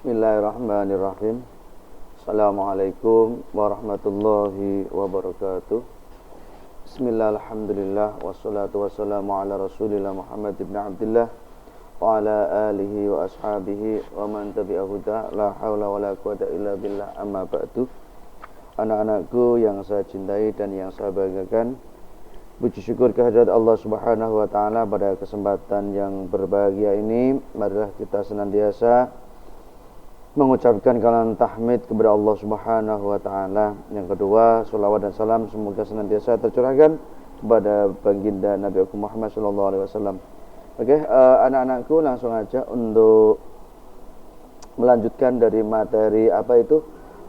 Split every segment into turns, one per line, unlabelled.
Bismillahirrahmanirrahim. Assalamualaikum warahmatullahi wabarakatuh. Bismillah, alhamdulillah, wassalatu wassalamu ala rasulillah Muhammad ibn Abdullah wa ala alihi wa ashabihi wa man tabi'ahuda. La hawla wa la quwata illa billah, amma ba'du. Anak-anakku yang saya cintai dan yang saya banggakan, puji syukur kehadirat Allah Subhanahu wa taala pada kesempatan yang berbahagia ini. Marilah kita senantiasa mengucapkan kalimat tahmid kepada Allah Subhanahu wa taala. Yang kedua, selawat dan salam semoga senantiasa tercurahkan kepada baginda Nabi Muhammad sallallahu alaihi wasallam. Oke, anak-anakku, langsung aja untuk melanjutkan dari materi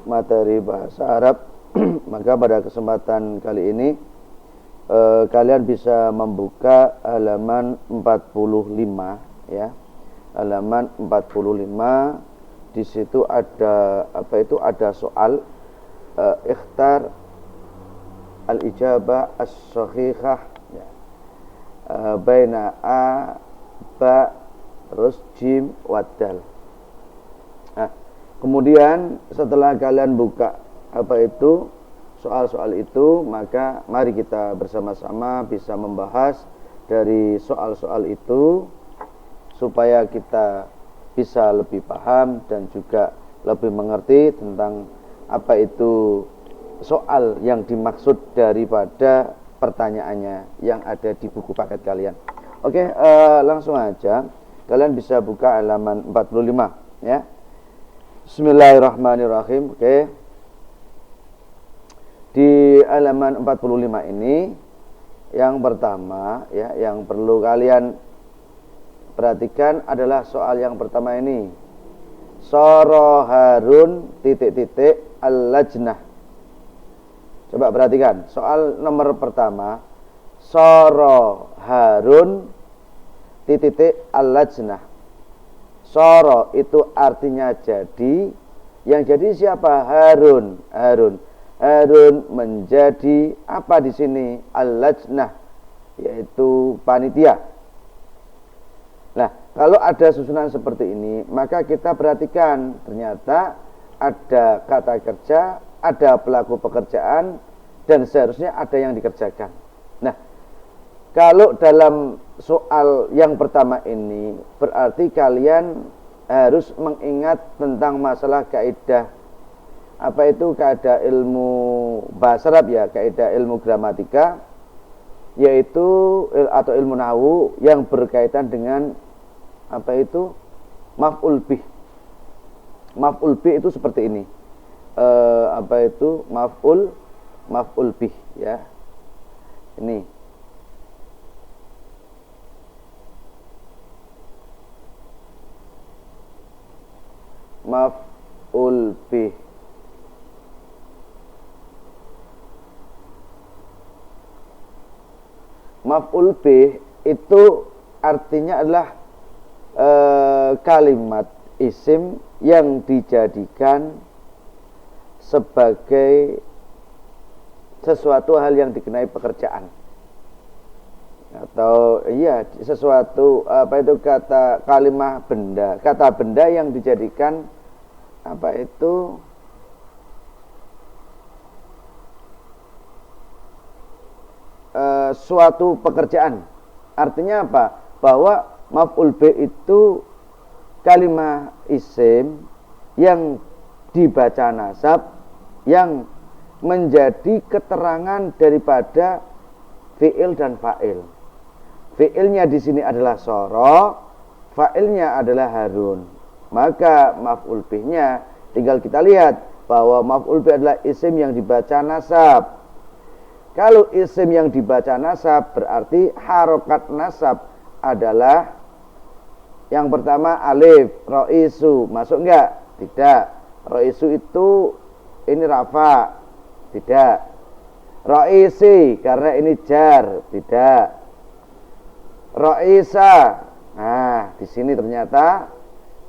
materi bahasa Arab. Maka pada kesempatan kali ini kalian bisa membuka halaman 45 ya. Halaman 45, di situ ada ada soal ikhtar al-ijabah as-sahihah ya. Baina a, ba, terus jim, wadal. Nah, kemudian setelah kalian buka soal-soal itu, maka mari kita bersama-sama bisa membahas dari soal-soal itu supaya kita bisa lebih paham dan juga lebih mengerti tentang apa itu soal yang dimaksud daripada pertanyaannya yang ada di buku paket kalian. Oke, langsung aja kalian bisa buka halaman 45 ya. Bismillahirrahmanirrahim. Oke. Di halaman 45 ini, yang pertama ya, yang perlu kalian perhatikan adalah soal yang pertama ini. Soro Harun al-lajnah. Coba perhatikan soal nomor pertama. Soro Harun al-lajnah. Soro itu artinya jadi. Yang jadi siapa? Harun. Harun menjadi apa di sini? Al-lajnah, yaitu panitia. Nah, kalau ada susunan seperti ini, maka kita perhatikan ternyata ada kata kerja, ada pelaku pekerjaan, dan seharusnya ada yang dikerjakan. Nah, kalau dalam soal yang pertama ini, berarti kalian harus mengingat tentang masalah kaidah kaidah ilmu bahasa Arab ya, kaidah ilmu gramatika, yaitu atau ilmu nahwu yang berkaitan dengan maf'ul bih. Maf'ul bih itu seperti ini. Maf'ul bih ya. Ini. Maf'ul bih. Maf'ul bih itu artinya adalah kalimat isim yang dijadikan sebagai sesuatu hal yang dikenai pekerjaan, atau sesuatu kata benda yang dijadikan suatu pekerjaan. Artinya apa? Bahwa maf'ul bih itu kalimah isim yang dibaca nasab, yang menjadi keterangan daripada fi'il dan fa'il. Fi'ilnya di sini adalah soro, fa'ilnya adalah Harun. Maka maf'ul bihnya tinggal kita lihat bahwa maf'ul bih adalah isim yang dibaca nasab. Kalau isim yang dibaca nasab, berarti harokat nasab adalah yang pertama alif, ro'isu. Masuk enggak? Tidak. Ro'isu itu ini rafa. Tidak. Ro'isi, karena ini jar. Tidak. Ro'isa. Nah, di sini ternyata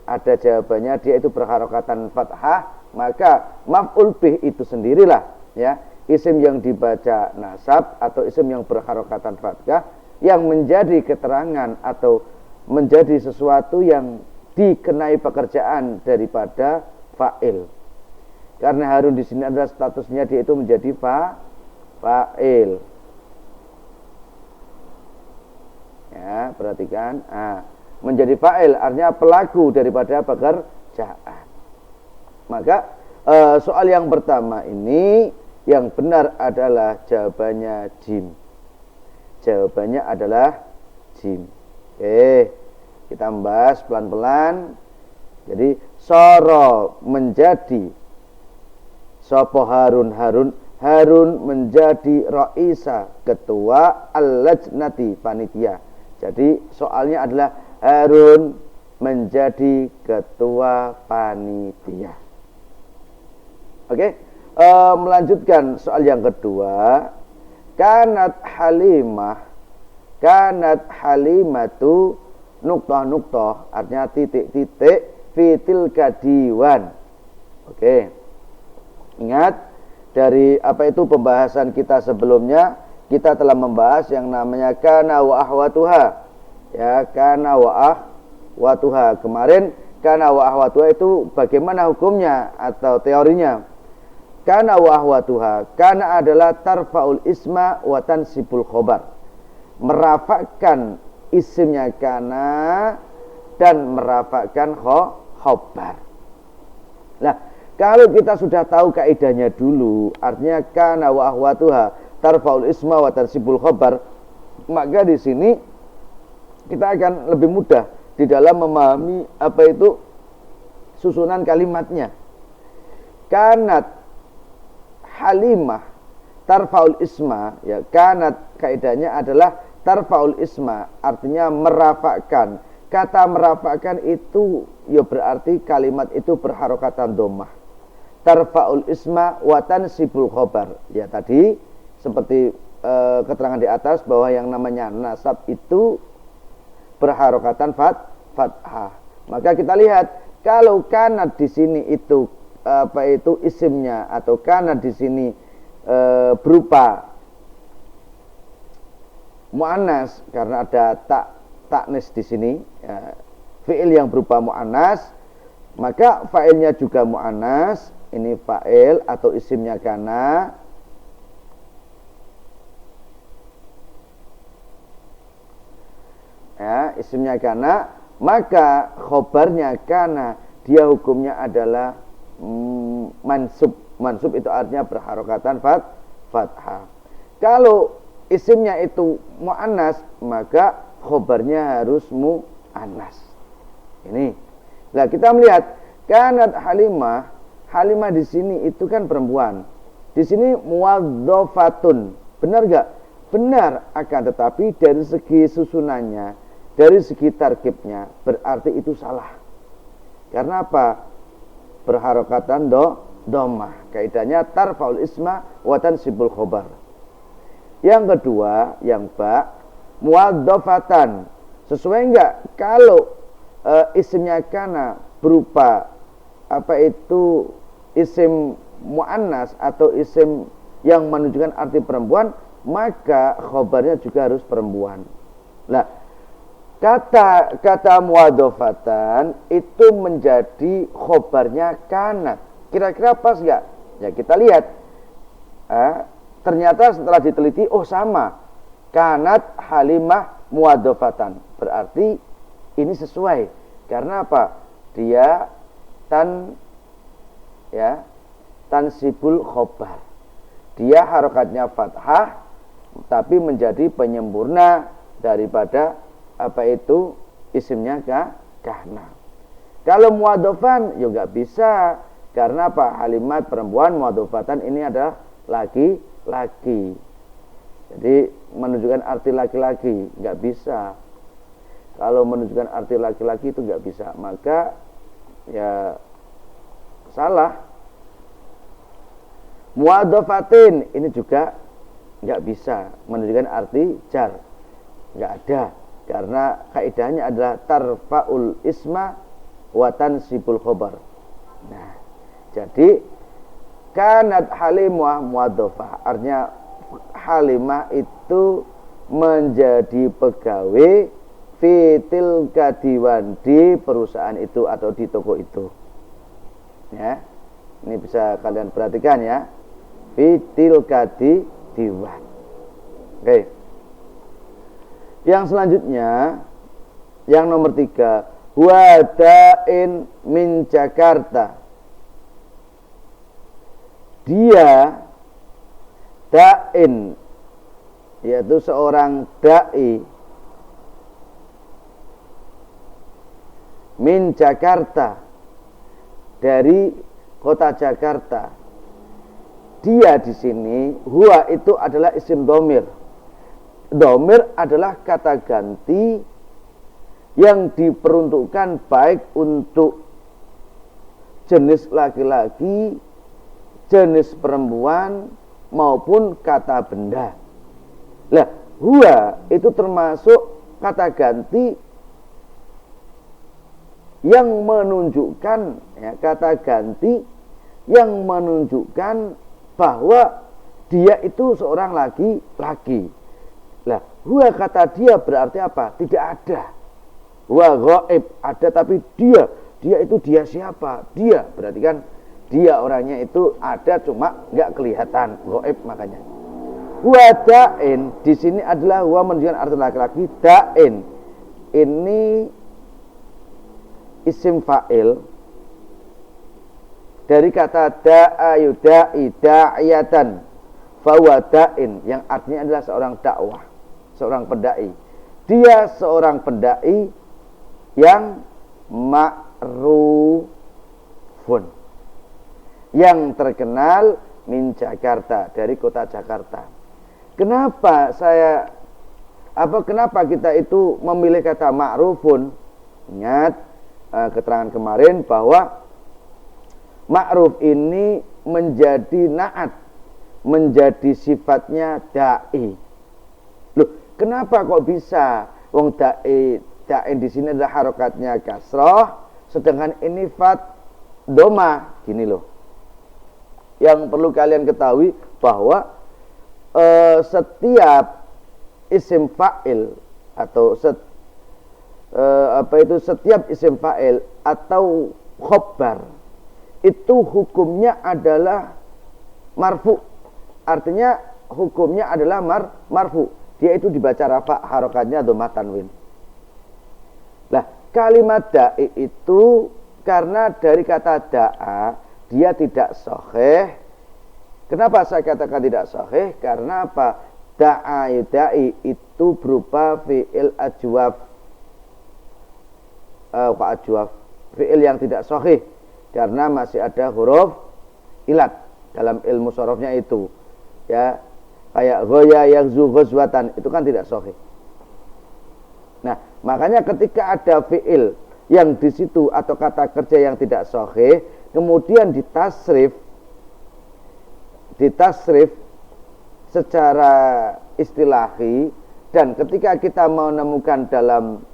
ada jawabannya, dia itu berharokatan fathah. Maka maf'ul bih itu sendirilah ya, isim yang dibaca nasab atau isim yang berharokatan fathah yang menjadi keterangan atau menjadi sesuatu yang dikenai pekerjaan daripada fa'il. Karena Harun di sini adalah statusnya dia itu menjadi fa'il. Ya, perhatikan. Menjadi fa'il artinya pelaku daripada pekerjaan. Maka soal yang pertama ini yang benar adalah jawabannya jim. Jawabannya adalah jim. Oke, kita bahas pelan-pelan. Jadi soro menjadi sopo Harun menjadi raisa, ketua al-lajnati, panitia. Jadi soalnya adalah Harun menjadi ketua panitia. Oke, melanjutkan soal yang kedua. Kanat halimatu nuktah artinya titik-titik fitil kadiwan. Oke, ingat dari apa itu pembahasan kita sebelumnya, kita telah membahas yang namanya kana wa ahwatuha. Ya, kana wa ahwatuha. Kemarin kana wa ahwatuha itu bagaimana hukumnya atau teorinya? Kana wa ahwatuha, kana adalah tarfaul isma wa tansibul khobar, merafakkan isimnya kana dan merafakkan khobar. Nah, kalau kita sudah tahu kaidahnya dulu, artinya kana wa ahwatuha tarfaul isma wa tansibul khobar, maka di sini kita akan lebih mudah di dalam memahami apa itu susunan kalimatnya. Kanat halimah tarfaul isma, ya, kanat kaidahnya adalah tarfaul isma, artinya merafakkan. Kata merafakkan itu ya berarti kalimat itu berharokatan dhammah. Tarfaul isma wa tansibul khobar. Ya, tadi seperti keterangan di atas bahwa yang namanya nasab itu berharokatan fathah. Maka kita lihat kalau kanat di sini itu apa itu isimnya atau kana di sini berupa muannas karena ada taknis di sini, ya, fiil yang berupa muannas, maka fa'ilnya juga muannas. Ini fa'il atau isimnya kana. Ya, isimnya kana, maka khobarnya kana, dia hukumnya adalah mansub itu artinya berharokatan fathah. Kalau isimnya itu muannas, maka khobarnya harus muannas. Ini. Nah, kita melihat kanat halimah di sini itu kan perempuan. Di sini muwadzafatun. Benar enggak? Benar, akan tetapi dari segi susunannya, dari segi tarkibnya berarti itu salah. Karena apa? Berharokatan dhammah. Kaidahnya tarfaul isma wa tansibul khobar. Yang kedua, yang ba, muwadzafatan. Sesuai enggak kalau isimnya kana berupa apa itu isim muannas atau isim yang menunjukkan arti perempuan, maka khobarnya juga harus perempuan. Nah, kata muwadzafatan itu menjadi khobarnya kanat. Kira-kira pas enggak? Ya, kita lihat. Ternyata setelah diteliti, oh sama. Kanat halimah muwadzafatan. Berarti ini sesuai. Karena apa? Dia tansibul khobar. Dia harokatnya fathah tapi menjadi penyempurna daripada apa itu isimnya kana. Kalau muwadzafan ya enggak bisa, karena apa? Halimat perempuan, muwadzafatan ini adalah laki-laki. Jadi menunjukkan arti laki-laki enggak bisa. Kalau menunjukkan arti laki-laki itu enggak bisa, maka ya salah. Muwadzafatin ini juga enggak bisa menunjukkan arti jar. Enggak ada. Karena kaidahnya adalah tarfaul isma wa tansibul khobar. Nah, jadi kanat halimah muwadzafah, artinya halimah itu menjadi pegawai fitil kadiwan, di perusahaan itu atau di toko itu. Ya, ini bisa kalian perhatikan ya. Fitil kadiwan. Oke. Yang selanjutnya, yang nomor 3, wadain min Jakarta. Dia dain, yaitu seorang dai min Jakarta, dari kota Jakarta. Dia di sini, huwa itu adalah isim domir. Domir adalah kata ganti yang diperuntukkan baik untuk jenis laki-laki, jenis perempuan, maupun kata benda. Lah, huwa itu termasuk kata ganti yang menunjukkan, ya, kata ganti yang menunjukkan bahwa dia itu seorang laki-laki. Lah, huwa kata dia berarti apa? Tidak ada. Huwa ghaib, ada tapi dia itu dia siapa? Dia berarti kan dia orangnya itu ada cuma nggak kelihatan, ghaib makanya. Huwa dain di sini adalah huwa menunjukkan arti laki-laki. Dain ini isim fa'il dari kata da'a yudai da'iyatan, fahuwa da'in, yang artinya adalah seorang dakwah, seorang pendai. Dia seorang pendai yang ma'rufun, yang terkenal min Jakarta, dari kota Jakarta. Kenapa kita itu memilih kata ma'rufun? Ingat keterangan kemarin bahwa ma'ruf ini menjadi naat, menjadi sifatnya da'i. Loh, kenapa kok bisa? Wong da'i di sini adalah harokatnya kasroh, sedangkan ini fat doma. Gini loh, yang perlu kalian ketahui bahwa setiap isim fa'il atau setiap isim fa'il atau khobar itu hukumnya adalah marfu. Artinya hukumnya adalah marfu. Dia itu dibaca rafa, harokatnya dhammah tanwin. Lah, kalimat da'i itu karena dari kata da'a, dia tidak sahih. Kenapa saya katakan tidak sahih? Karena apa? Da'a yudai itu berupa fi'il ajwaf. Fi'il yang tidak sahih karena masih ada huruf ilat dalam ilmu sharafnya itu. Ya, kayak ghaya yaghzu ghazwatan, itu kan tidak sahih. Nah, makanya ketika ada fi'il yang di situ atau kata kerja yang tidak sahih, kemudian ditasrif secara istilahi, dan ketika kita menemukan dalam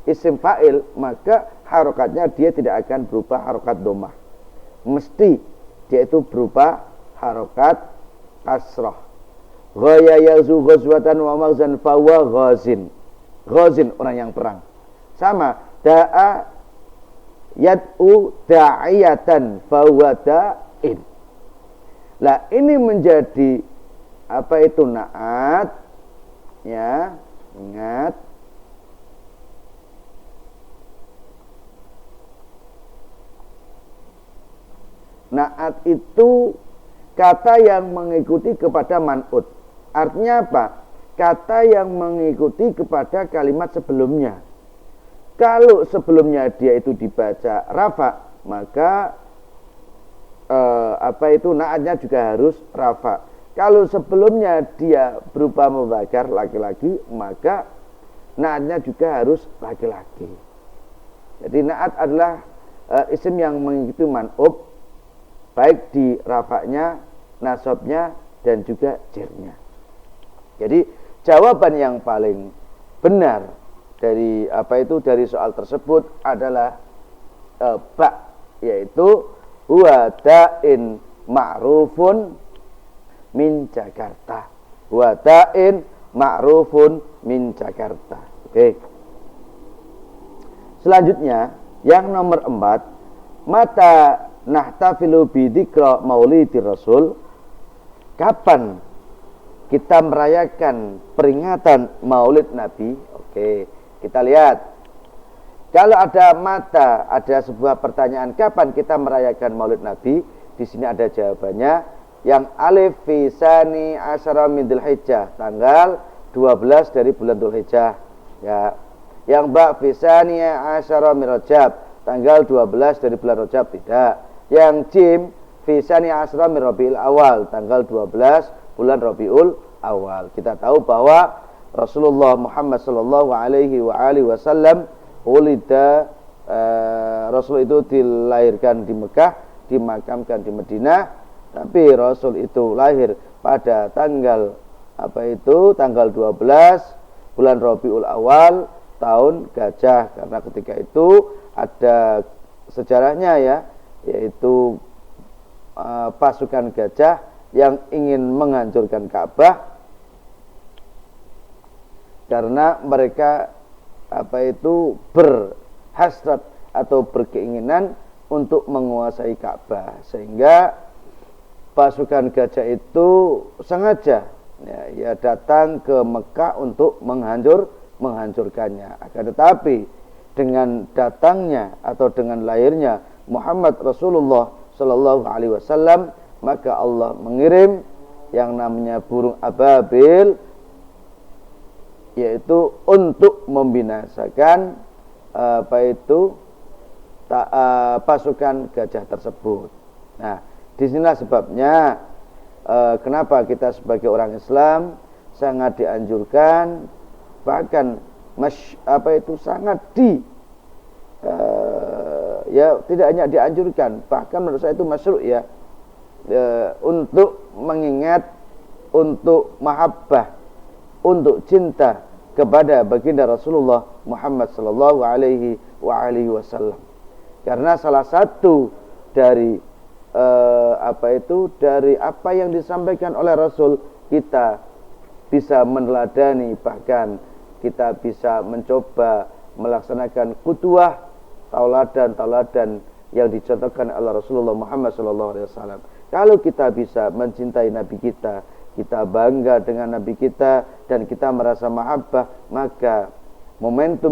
isim fa'il, maka harokatnya dia tidak akan berupa harokat dhammah. Mesti dia itu berupa harokat kasrah. Ghaya yaghzu ghazwatan wa maghzan fa huwa ghazin. Ghazin orang yang perang. Sama da'a yad'u da'iyatan fa huwa da'in. Lah, ini menjadi naat, ya, ingat. Naat itu kata yang mengikuti kepada man'ut. Artinya apa? Kata yang mengikuti kepada kalimat sebelumnya. Kalau sebelumnya dia itu dibaca rafa, maka naatnya juga harus rafa. Kalau sebelumnya dia berupa mudzakkar laki-laki, maka naatnya juga harus laki-laki. Jadi naat adalah isim yang mengikuti man'ub, baik di rafa'nya, nasabnya, dan juga jirnya. Jadi jawaban yang paling benar dari dari soal tersebut adalah yaitu huwa da'in ma'rufun min Jakarta. Huwa da'in ma'rufun min Jakarta. Oke. Selanjutnya yang nomor 4, mata nahtafilu bi dzikra maulidir rasul. Kapan kita merayakan peringatan Maulid Nabi? Oke, kita lihat. Kalau ada sebuah pertanyaan, kapan kita merayakan Maulid Nabi? Di sini ada jawabannya. Yang alif fi sani asyara min Dzulhijjah, tanggal 12 dari bulan Dzulhijjah. Ya. Yang ba fi sani asyara min Rajab, tanggal 12 dari bulan Rajab, tidak. Yang jim fi sani asyara min Rabiul Awal, tanggal 12 bulan Rabiul Awal. Kita tahu bahwa Rasulullah Muhammad sallallahu alaihi wasallam Rasul itu dilahirkan di Mekah, dimakamkan di Madinah, tapi Rasul itu lahir pada tanggal tanggal 12 bulan Rabiul Awal tahun gajah, karena ketika itu ada sejarahnya ya, yaitu pasukan gajah yang ingin menghancurkan Ka'bah karena mereka berhasrat atau berkeinginan untuk menguasai Ka'bah, sehingga pasukan gajah itu sengaja ya datang ke Mekah untuk menghancurkannya. Akan tetapi dengan datangnya atau dengan lahirnya Muhammad Rasulullah Sallallahu Alaihi Wasallam, maka Allah mengirim yang namanya burung ababil, yaitu untuk membinasakan pasukan gajah tersebut. Nah, disinilah sebabnya kenapa kita sebagai orang Islam sangat dianjurkan, bahkan sangat tidak hanya dianjurkan, bahkan menurut saya itu masyru' ya, untuk mengingat, untuk mahabbah, untuk cinta kepada baginda Rasulullah Muhammad sallallahu alaihi wasallam. Karena salah satu dari dari apa yang disampaikan oleh Rasul, kita bisa meneladani, bahkan kita bisa mencoba melaksanakan qudwah, tauladan yang dicontohkan oleh Rasulullah Muhammad sallallahu alaihi wasallam. Kalau kita bisa mencintai Nabi kita bangga dengan Nabi kita, dan kita merasa mahabbah, maka momentum